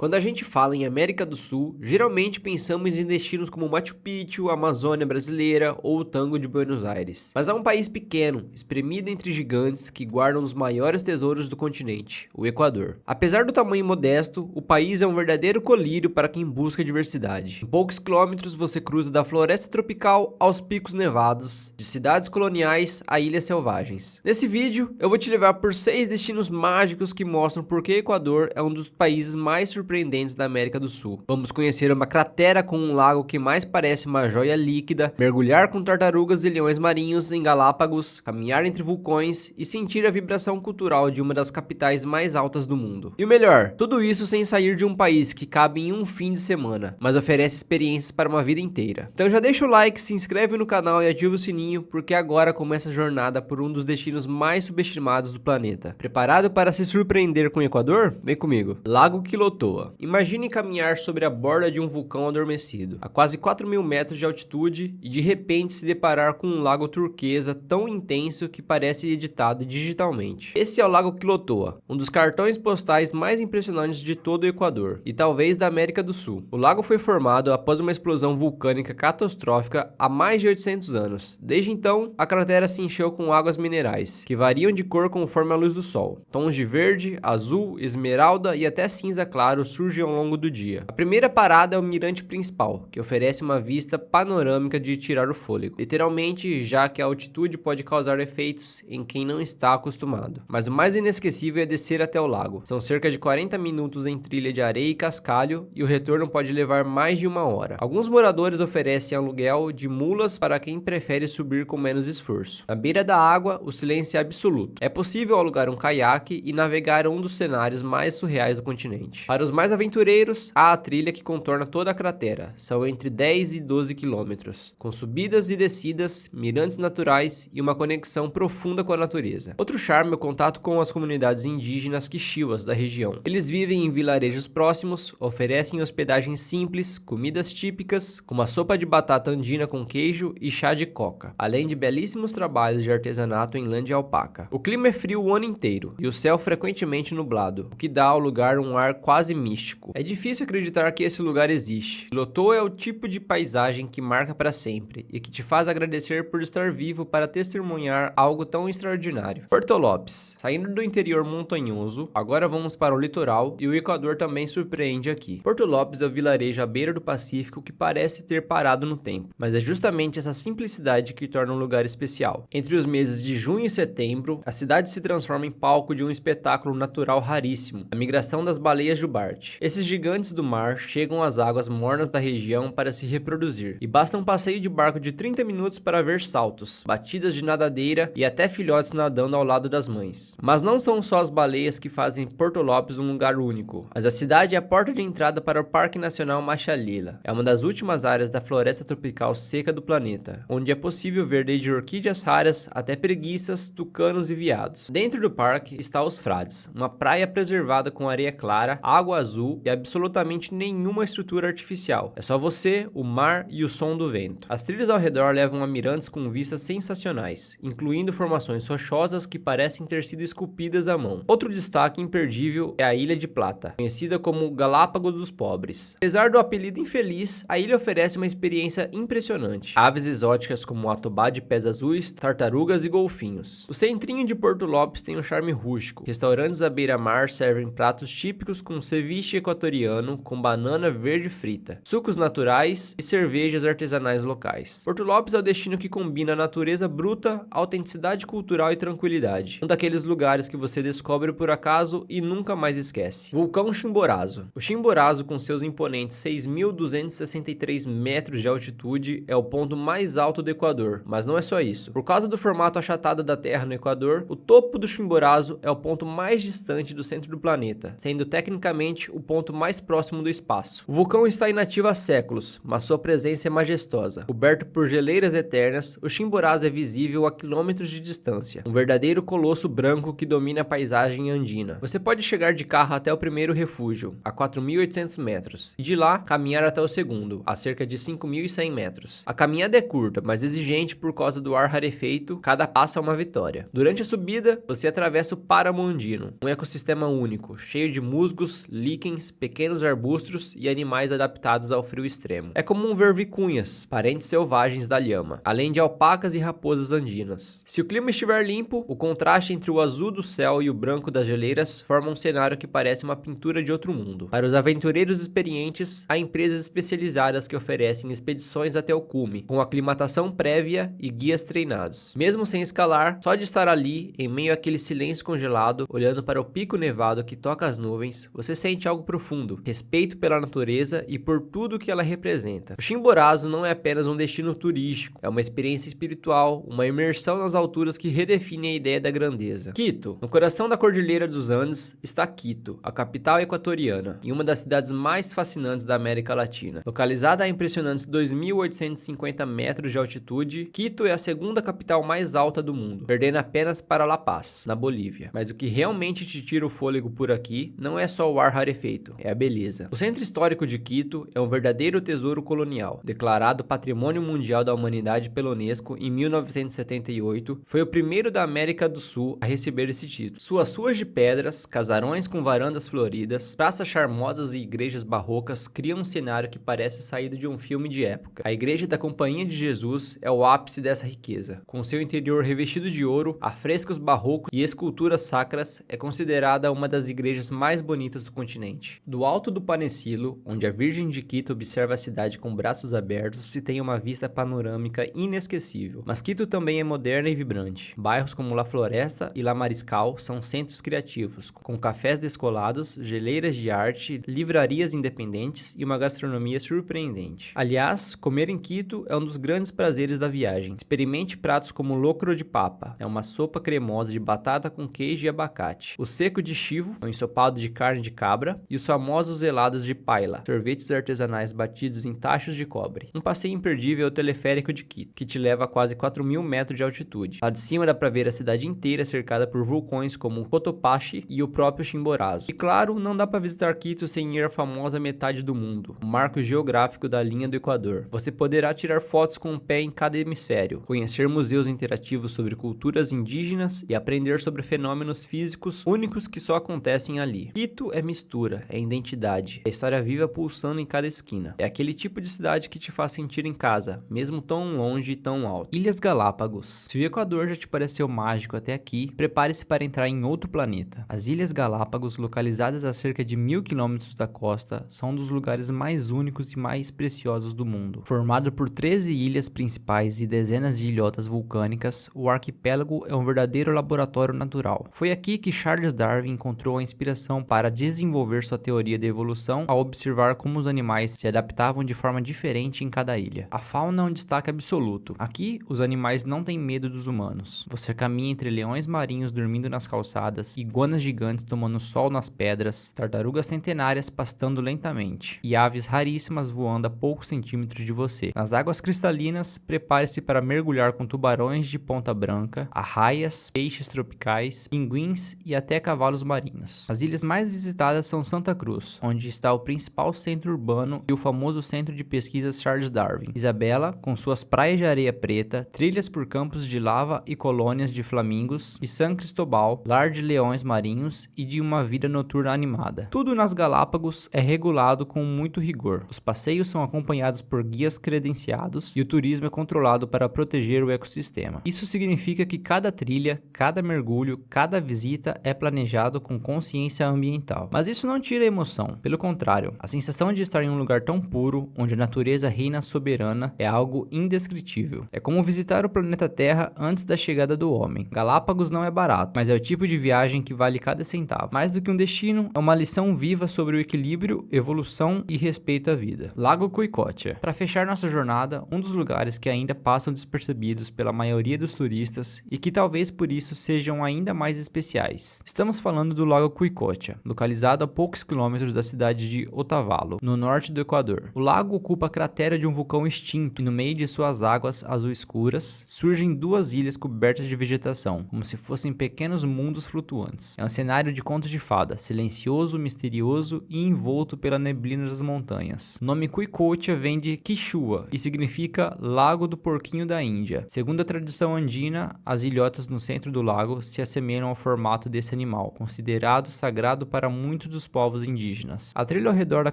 Quando a gente fala em América do Sul, geralmente pensamos em destinos como Machu Picchu, a Amazônia brasileira ou o Tango de Buenos Aires. Mas há um país pequeno, espremido entre gigantes, que guardam os maiores tesouros do continente, o Equador. Apesar do tamanho modesto, o país é um verdadeiro colírio para quem busca diversidade. Em poucos quilômetros você cruza da floresta tropical aos picos nevados, de cidades coloniais a ilhas selvagens. Nesse vídeo, eu vou te levar por 6 destinos mágicos que mostram por que o Equador é um dos países mais surpreendentes da América do Sul. Vamos conhecer uma cratera com um lago que mais parece uma joia líquida, mergulhar com tartarugas e leões marinhos em Galápagos, caminhar entre vulcões e sentir a vibração cultural de uma das capitais mais altas do mundo. E o melhor, tudo isso sem sair de um país que cabe em um fim de semana, mas oferece experiências para uma vida inteira. Então já deixa o like, se inscreve no canal e ativa o sininho, porque agora começa a jornada por um dos destinos mais subestimados do planeta. Preparado para se surpreender com o Equador? Vem comigo. Lago Quilotoa. Imagine caminhar sobre a borda de um vulcão adormecido, a quase 4.000 metros de altitude, e de repente se deparar com um lago turquesa tão intenso que parece editado digitalmente. Esse é o Lago Quilotoa, um dos cartões postais mais impressionantes de todo o Equador, e talvez da América do Sul. O lago foi formado após uma explosão vulcânica catastrófica há mais de 800 anos. Desde então, a cratera se encheu com águas minerais, que variam de cor conforme a luz do sol. Tons de verde, azul, esmeralda e até cinza claro surgem ao longo do dia. A primeira parada é o mirante principal, que oferece uma vista panorâmica de tirar o fôlego, literalmente, já que a altitude pode causar efeitos em quem não está acostumado. Mas o mais inesquecível é descer até o lago. São cerca de 40 minutos em trilha de areia e cascalho, e o retorno pode levar mais de 1 hora. Alguns moradores oferecem aluguel de mulas para quem prefere subir com menos esforço. Na beira da água, o silêncio é absoluto. É possível alugar um caiaque e navegar um dos cenários mais surreais do continente. Para os mais aventureiros, há a trilha que contorna toda a cratera. São entre 10 e 12 quilômetros, com subidas e descidas, mirantes naturais e uma conexão profunda com a natureza. Outro charme é o contato com as comunidades indígenas quichuas da região. Eles vivem em vilarejos próximos, oferecem hospedagem simples, comidas típicas, como a sopa de batata andina com queijo e chá de coca, além de belíssimos trabalhos de artesanato em lã de alpaca. O clima é frio o ano inteiro, e o céu frequentemente nublado, o que dá ao lugar um ar quase místico. É difícil acreditar que esse lugar existe. Quilotoa é o tipo de paisagem que marca para sempre e que te faz agradecer por estar vivo para testemunhar algo tão extraordinário. Porto Lopes. Saindo do interior montanhoso, agora vamos para o litoral, e o Equador também surpreende aqui. Porto Lopes é o vilarejo à beira do Pacífico que parece ter parado no tempo, mas é justamente essa simplicidade que torna um lugar especial. Entre os meses de junho e setembro, a cidade se transforma em palco de um espetáculo natural raríssimo, a migração das baleias jubarte. Esses gigantes do mar chegam às águas mornas da região para se reproduzir, e basta um passeio de barco de 30 minutos para ver saltos, batidas de nadadeira e até filhotes nadando ao lado das mães. Mas não são só as baleias que fazem Porto Lopes um lugar único, mas a cidade é a porta de entrada para o Parque Nacional Machalila. É uma das últimas áreas da floresta tropical seca do planeta, onde é possível ver desde orquídeas raras até preguiças, tucanos e veados. Dentro do parque está Os Frades, uma praia preservada com areia clara, água azul e absolutamente nenhuma estrutura artificial. É só você, o mar e o som do vento. As trilhas ao redor levam a mirantes com vistas sensacionais, incluindo formações rochosas que parecem ter sido esculpidas à mão. Outro destaque imperdível é a Ilha de Plata, conhecida como Galápagos dos Pobres. Apesar do apelido infeliz, a ilha oferece uma experiência impressionante. Aves exóticas como o atobá de pés azuis, tartarugas e golfinhos. O centrinho de Porto Lopes tem um charme rústico. Restaurantes à beira-mar servem pratos típicos com ceviche equatoriano com banana verde frita, sucos naturais e cervejas artesanais locais. Porto Lopes é o destino que combina a natureza bruta, autenticidade cultural e tranquilidade. Um daqueles lugares que você descobre por acaso e nunca mais esquece. Vulcão Chimborazo. O Chimborazo, com seus imponentes 6.263 metros de altitude, é o ponto mais alto do Equador, mas não é só isso. Por causa do formato achatado da Terra no Equador, o topo do Chimborazo é o ponto mais distante do centro do planeta, sendo tecnicamente o ponto mais próximo do espaço. O vulcão está inativo há séculos, mas sua presença é majestosa. Coberto por geleiras eternas, o Chimborazo é visível a quilômetros de distância, um verdadeiro colosso branco que domina a paisagem andina. Você pode chegar de carro até o primeiro refúgio, a 4.800 metros, e de lá caminhar até o segundo, a cerca de 5.100 metros. A caminhada é curta, mas exigente por causa do ar rarefeito, cada passo é uma vitória. Durante a subida, você atravessa o Páramo Andino, um ecossistema único, cheio de musgos, líquens, pequenos arbustos e animais adaptados ao frio extremo. É comum ver vicunhas, parentes selvagens da lhama, além de alpacas e raposas andinas. Se o clima estiver limpo, o contraste entre o azul do céu e o branco das geleiras forma um cenário que parece uma pintura de outro mundo. Para os aventureiros experientes, há empresas especializadas que oferecem expedições até o cume, com aclimatação prévia e guias treinados. Mesmo sem escalar, só de estar ali, em meio àquele silêncio congelado, olhando para o pico nevado que toca as nuvens, você sente algo profundo, respeito pela natureza e por tudo que ela representa. O Chimborazo não é apenas um destino turístico, é uma experiência espiritual, uma imersão nas alturas que redefine a ideia da grandeza. Quito. No coração da Cordilheira dos Andes está Quito, a capital equatoriana, e uma das cidades mais fascinantes da América Latina. Localizada a impressionantes 2.850 metros de altitude, Quito é a segunda capital mais alta do mundo, perdendo apenas para La Paz, na Bolívia. Mas o que realmente te tira o fôlego por aqui não é só o ar rarefeito, é a beleza. O centro histórico de Quito é um verdadeiro tesouro colonial. Declarado Patrimônio Mundial da Humanidade pela Unesco em 1978, foi o primeiro da América do Sul a receber esse título. Suas ruas de pedras, casarões com varandas floridas, praças charmosas e igrejas barrocas criam um cenário que parece saído de um filme de época. A Igreja da Companhia de Jesus é o ápice dessa riqueza. Com seu interior revestido de ouro, afrescos barrocos e esculturas sacras, é considerada uma das igrejas mais bonitas do continente. Do alto do Panecillo, onde a Virgem de Quito observa a cidade com braços abertos, se tem uma vista panorâmica inesquecível. Mas Quito também é moderna e vibrante. Bairros como La Floresta e La Mariscal são centros criativos, com cafés descolados, geleiras de arte, livrarias independentes e uma gastronomia surpreendente. Aliás, comer em Quito é um dos grandes prazeres da viagem. Experimente pratos como locro de papa, é uma sopa cremosa de batata com queijo e abacate. O seco de chivo, um ensopado de carne de cabra, e os famosos helados de paila, sorvetes artesanais batidos em tachos de cobre. Um passeio imperdível é o teleférico de Quito, que te leva a quase 4.000 metros de altitude. Lá de cima dá pra ver a cidade inteira cercada por vulcões como o Cotopaxi e o próprio Chimborazo. E claro, não dá pra visitar Quito sem ir à famosa metade do mundo, o marco geográfico da linha do Equador. Você poderá tirar fotos com um pé em cada hemisfério, conhecer museus interativos sobre culturas indígenas e aprender sobre fenômenos físicos únicos que só acontecem ali. Quito é mistura, é identidade, é história viva pulsando em cada esquina. É aquele tipo de cidade que te faz sentir em casa, mesmo tão longe e tão alto. Ilhas Galápagos. Se o Equador já te pareceu mágico até aqui, prepare-se para entrar em outro planeta. As Ilhas Galápagos, localizadas a cerca de 1.000 quilômetros da costa, são um dos lugares mais únicos e mais preciosos do mundo. Formado por 13 ilhas principais e dezenas de ilhotas vulcânicas, o arquipélago é um verdadeiro laboratório natural. Foi aqui que Charles Darwin encontrou a inspiração para desenvolver sua teoria da evolução ao observar como os animais se adaptavam de forma diferente em cada ilha. A fauna é um destaque absoluto. Aqui, os animais não têm medo dos humanos. Você caminha entre leões marinhos dormindo nas calçadas, iguanas gigantes tomando sol nas pedras, tartarugas centenárias pastando lentamente e aves raríssimas voando a poucos centímetros de você. Nas águas cristalinas, prepare-se para mergulhar com tubarões de ponta branca, arraias, peixes tropicais, pinguins e até cavalos marinhos. As ilhas mais visitadas são Santa Cruz, onde está o principal centro urbano e o famoso centro de pesquisas Charles Darwin. Isabela, com suas praias de areia preta, trilhas por campos de lava e colônias de flamingos, e San Cristóbal, lar de leões marinhos e de uma vida noturna animada. Tudo nas Galápagos é regulado com muito rigor. Os passeios são acompanhados por guias credenciados e o turismo é controlado para proteger o ecossistema. Isso significa que cada trilha, cada mergulho, cada visita é planejado com consciência ambiental. Mas isso não tira a emoção. Pelo contrário, a sensação de estar em um lugar tão puro, onde a natureza reina soberana, é algo indescritível. É como visitar o planeta Terra antes da chegada do homem. Galápagos não é barato, mas é o tipo de viagem que vale cada centavo. Mais do que um destino, é uma lição viva sobre o equilíbrio, evolução e respeito à vida. Lago Cuicotia. Para fechar nossa jornada, um dos lugares que ainda passam despercebidos pela maioria dos turistas e que talvez por isso sejam ainda mais especiais. Estamos falando do Lago Cuicotia, localizado a poucos quilômetros da cidade de Otavalo, no norte do Equador. O lago ocupa a cratera de um vulcão extinto e no meio de suas águas azul escuras surgem duas ilhas cobertas de vegetação, como se fossem pequenos mundos flutuantes. É um cenário de contos de fada, silencioso, misterioso e envolto pela neblina das montanhas. O nome Cuicotia vem de Quichua e significa Lago do Porquinho da Índia. Segundo a tradição andina, as ilhotas no centro do lago se assemelham ao formato desse animal, considerado sagrado para muitos dos os povos indígenas. A trilha ao redor da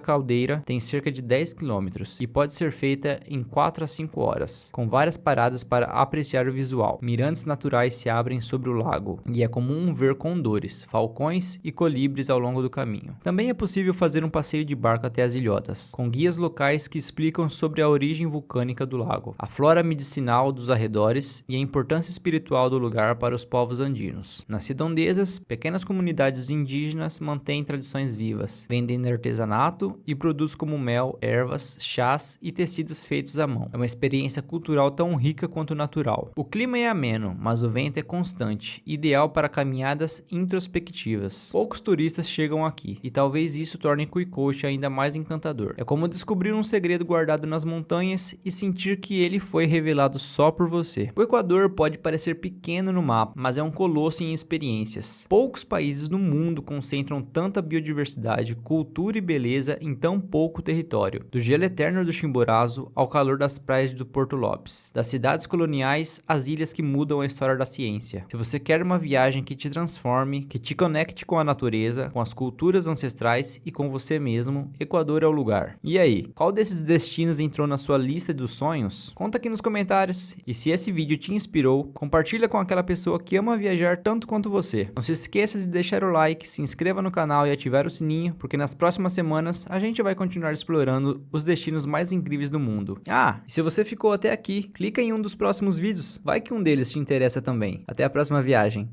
caldeira tem cerca de 10 km e pode ser feita em 4 a 5 horas, com várias paradas para apreciar o visual. Mirantes naturais se abrem sobre o lago e é comum ver condores, falcões e colibres ao longo do caminho. Também é possível fazer um passeio de barco até as ilhotas, com guias locais que explicam sobre a origem vulcânica do lago, a flora medicinal dos arredores e a importância espiritual do lugar para os povos andinos. Nas redondezas, pequenas comunidades indígenas mantêm tradições vivas, vendendo artesanato e produtos como mel, ervas, chás e tecidos feitos à mão. É uma experiência cultural tão rica quanto natural. O clima é ameno, mas o vento é constante, ideal para caminhadas introspectivas. Poucos turistas chegam aqui, e talvez isso torne Cuicoche ainda mais encantador. É como descobrir um segredo guardado nas montanhas e sentir que ele foi revelado só por você. O Equador pode parecer pequeno no mapa, mas é um colosso em experiências. Poucos países no mundo concentram tanta biodiversidade, cultura e beleza em tão pouco território. Do gelo eterno do Chimborazo ao calor das praias do Porto Lopes, das cidades coloniais às ilhas que mudam a história da ciência. Se você quer uma viagem que te transforme, que te conecte com a natureza, com as culturas ancestrais e com você mesmo, Equador é o lugar. E aí, qual desses destinos entrou na sua lista dos sonhos? Conta aqui nos comentários. E se esse vídeo te inspirou, compartilha com aquela pessoa que ama viajar tanto quanto você. Não se esqueça de deixar o like, se inscreva no canal e ativar o sininho, porque nas próximas semanas a gente vai continuar explorando os destinos mais incríveis do mundo. Ah, e se você ficou até aqui, clica em um dos próximos vídeos, vai que um deles te interessa também. Até a próxima viagem.